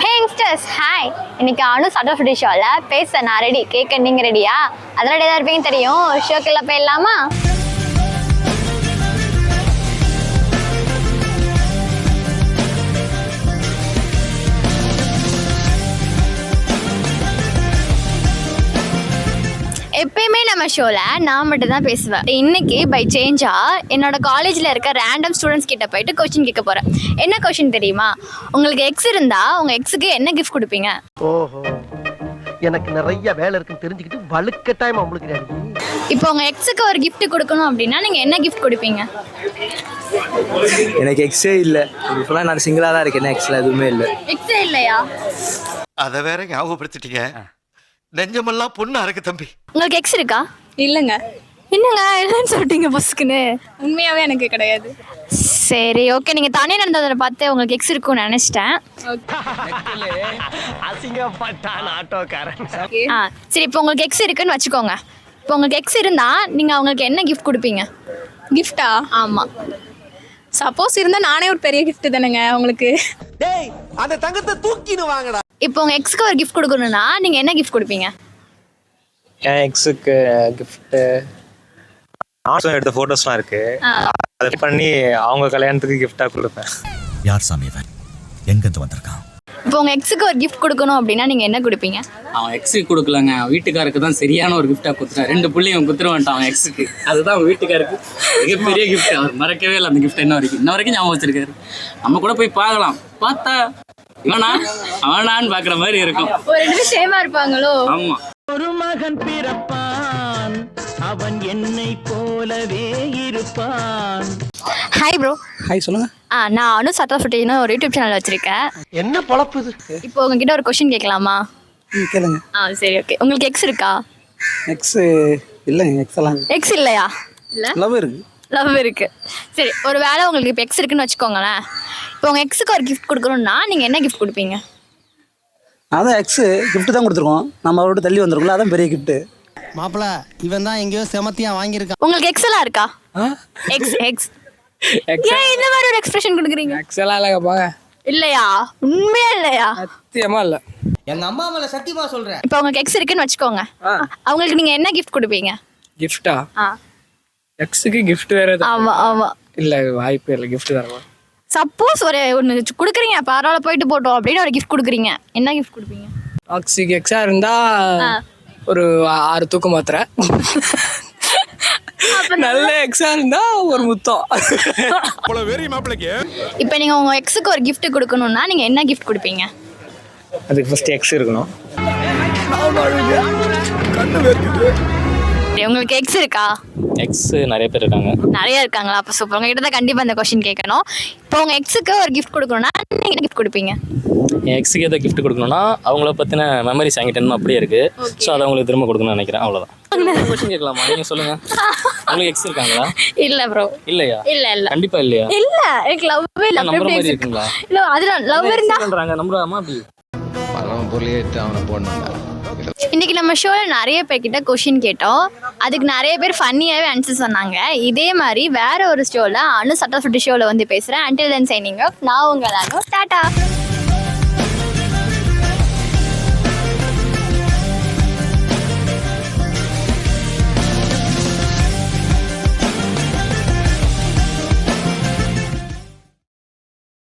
ஹே youngsters hi. இன்னைக்கு அனு சட்டோஃபிட்டி ஷோவில் பேச நான் ரெடி. கேட்க நீங்கள் ரெடியா? அதெல்லாம் ரெடியாக இருப்பீங்கன்னு தெரியும். ஷோக்கெல்லாம் போயிடலாமா? எப்பயுமே நம்ம ஷோவில் நான் மட்டும் தான் பேசுவேன். இன்னைக்கு பை சேஞ்சாக என்னோட காலேஜில் இருக்க ரேண்டம் ஸ்டூடெண்ட்ஸ் கிட்ட போயிட்டு கொஸ்டின் கேட்க போகிறேன். என்ன கொஸ்டின் தெரியுமா? உங்களுக்கு எக்ஸ் இருந்தால் உங்கள் எக்ஸுக்கு என்ன கிஃப்ட் கொடுப்பீங்க? ஓஹோ, எனக்கு நிறைய வேலை இருக்குன்னு தெரிஞ்சுக்கிட்டு வலுக்கட்டாயம் அவங்களுக்கு. இப்போ உங்கள் எக்ஸுக்கு ஒரு கிஃப்ட் கொடுக்கணும் அப்படின்னா நீங்கள் என்ன கிஃப்ட் கொடுப்பீங்க? எனக்கு எக்ஸே இல்லை. இப்போலாம் நான் சிங்கிளாக தான் இருக்கேன். எக்ஸில் எதுவுமே இல்லை. எக்ஸே இல்லையா? அதை வேற ஞாபகப்படுத்திட்டீங்க. நெஞ்சமெல்லாம் பொண்ணா இருக்கு தம்பி. உங்களுக்கு எக்ஸ் இருக்கா? இல்லைங்க. என்னங்க இல்லைன்னு சொல்லிட்டீங்க பஸ்க்குன்னு? உண்மையாகவே எனக்கு கிடையாது. சரி ஓகே, நீங்கள் தானே நடந்ததை பார்த்து உங்களுக்கு எக்ஸ் இருக்குன்னு நினச்சிட்டேன். சரி, இப்போ உங்களுக்கு எக்ஸ் இருக்குன்னு வச்சுக்கோங்க. இப்போ உங்களுக்கு எக்ஸ் இருந்தால் நீங்கள் அவங்களுக்கு என்ன கிஃப்ட் கொடுப்பீங்க? கிஃப்டா? ஆமாம். சப்போஸ் இருந்தால் நானே ஒரு பெரிய கிஃப்ட் தானேங்க உங்களுக்கு. டேய், அந்த தங்கத்தை தூக்கின்னு வாங்கடா. இப்போ உங்கள் எக்ஸுக்கு ஒரு கிஃப்ட் கொடுக்கணும்னா நீங்கள் என்ன கிஃப்ட் கொடுப்பீங்க? என் எக்ஸுக்கு கிஃப்ட்டு ஆன்லைன் எடுத்த ஃபோட்டோஸ்லாம் இருக்குது. அதை பண்ணி அவங்க கல்யாணத்துக்கு கிஃப்டாக கொடுப்பேன். யார் சாமி இவன்? எங்கேருந்து வந்திருக்கான்? இப்போ உங்கள் எக்ஸுக்கு ஒரு கிஃப்ட் கொடுக்கணும் அப்படின்னா நீங்கள் என்ன கொடுப்பீங்க? அவன் எக்ஸுக்கு கொடுக்கலங்க, வீட்டுக்காருக்கு தான் சரியான ஒரு கிஃப்டாக கொடுத்துட்டான். 2 புள்ளையும் குத்துருவான்ட்டான் அவன் எக்ஸுக்கு. அதுதான் அவன் வீட்டுக்காருக்கு மிகப்பெரிய கிஃப்ட். அவர் மறக்கவே இல்லை அந்த கிஃப்ட். இன்ன வரைக்கும் ஞாபகம் வச்சிருக்காரு. நம்ம கூட போய் பார்க்கலாம். பார்த்தா அவனான்னு பார்க்குற மாதிரி இருக்கும். ஒரு 2 பேரும் சேமா இருப்பாங்களோ? ஆமாம். ஒரு மகன் பிறப்பான், அவன் என்னை போலவே இருப்பான். Hi bro. ஹாய், சொல்லுங்கள். நான் அனு சட்டோஃபிட்டின்னு ஒரு யூடியூப் சேனல் வச்சுருக்கேன். என்ன பொழப்பு இது? இப்போ உங்ககிட்ட ஒரு கொஸ்டின் கேட்கலாமா? கேளுங்க. சரி ஓகே. உங்களுக்கு எக்ஸ் இருக்கா? எக்ஸு இல்லைங்க. எக்ஸெல்லாம் எக்ஸ் இல்லையா? இல்லை, லவ் இருக்குது. லவ் இருக்குது. சரி, ஒரு வேளை உங்களுக்கு இப்போ எக்ஸ் இருக்குன்னு வச்சுக்கோங்களேன். இப்போ உங்கள் எக்ஸுக்கு ஒரு கிஃப்ட் கொடுக்கணும்னா நீங்கள் என்ன கிஃப்ட் கொடுப்பீங்க? அதான் எக்ஸு கிஃப்ட்டு தான் கொடுத்துருக்கோம். நம்ம அவரோட தள்ளி வந்துருக்கோம்ல, அதான் பெரிய கிஃப்ட்டு. மாப்பிள, இவன் தான் எங்கேயோ செமத்தியா வாங்கியிருக்கான். உங்களுக்கு எக்ஸ் எல்லாம் இருக்கா? எக்ஸ் எக்ஸ் ஏன் இந்த மாதிரி ஒரு எக்ஸ்பிரஷன் கொடுக்குறீங்க? எக்ஸெல்லாம் இல்லைங்கப்பா. இல்லையா? உண்மையா இல்லையா? சத்தியமா இல்லை. எங்க அம்மா மேல சத்தியமா சொல்றேன். இப்போ உங்களுக்கு எக்ஸ் இருக்குன்னு வச்சுக்கோங்க. அவங்களுக்கு நீங்கள் என்ன கிஃப்ட் கொடுப்பீங்க? கிஃப்டா? எக்ஸுக்கு கிஃப்ட் வேற எதுவும்? ஆமாம் ஆமாம். இல்லை, வாய்ப்பே இல்லை. கிஃப்ட் தரமா? சப்போஸ் ஒன்று கொடுக்குறீங்க, பரவாயில்ல போயிட்டு போட்டோம் அப்படின்னு ஒரு கிஃப்ட் கொடுக்குறீங்க. என்ன கிஃப்ட் கொடுப்பீங்க? ஆக்சிக்கு எக்ஸா இருந்தால் ஒரு 6 தூக்கு மாத்திரை. நல்ல எக்ஸா இருந்தா ஒரு முத்தம். இப்போ நீங்கள் உங்கள் எக்ஸுக்கு ஒரு கிஃப்ட் கொடுக்கணும்னா நீங்கள் என்ன கிஃப்ட் கொடுப்பீங்க? அதுக்கு ஃபர்ஸ்ட் எக்ஸ் இருக்கணும். உங்களுக்கு எக்ஸ் இருக்கா? எக்ஸ் நிறைய பேர் இருக்காங்க. நிறைய இருக்காங்களா? அப்போ சூப்பர். உங்ககிட்ட தான் கண்டிப்பாக இந்த கொஸ்டின் கேட்கணும். இப்போ உங்கள் எக்ஸுக்கு ஒரு கிஃப்ட் கொடுக்கணும்னா நீங்கள் என்ன கிஃப்ட் கொடுப்பீங்க? என் எக்ஸுக்கு எதாவது கிஃப்ட் கொடுக்கணும்னா அவங்கள பற்றின மெமரிஸ் என்கிட்ட அப்படியே இருக்குது. ஸோ அதை அவங்களுக்கு திரும்ப கொடுக்கணும்னு நினைக்கிறேன். அவ்வளோதான். கொஸ்டின் கேட்கலாமா? நீங்கள் சொல்லுங்கள். உங்களுக்கு எக்ஸ் இருக்காங்களா? இல்லை ப்ரோ. இல்லையா? இல்லை இல்லை. கண்டிப்பாக இல்லையா? இல்லை, எனக்கு லவ்வே இல்லை. நம்புற மாதிரி இருக்குங்களா? இல்லை, அதில் லவ் இருந்தால் நம்புறாமா? அப்படி இன்னைக்கு நம்ம ஷோவில் நிறைய பேர்கிட்ட கொஷின் கேட்டோம். அதுக்கு நிறைய பேர் ஃபன்னியாகவே ஆன்சர் சொன்னாங்க. இதே மாதிரி வேற ஒரு ஷோவில் அனு சட்டோஃபிட்டி ஷோவில் வந்து பேசுகிறேன். Until then signing off. நான் உங்கள் அனு. டாடா.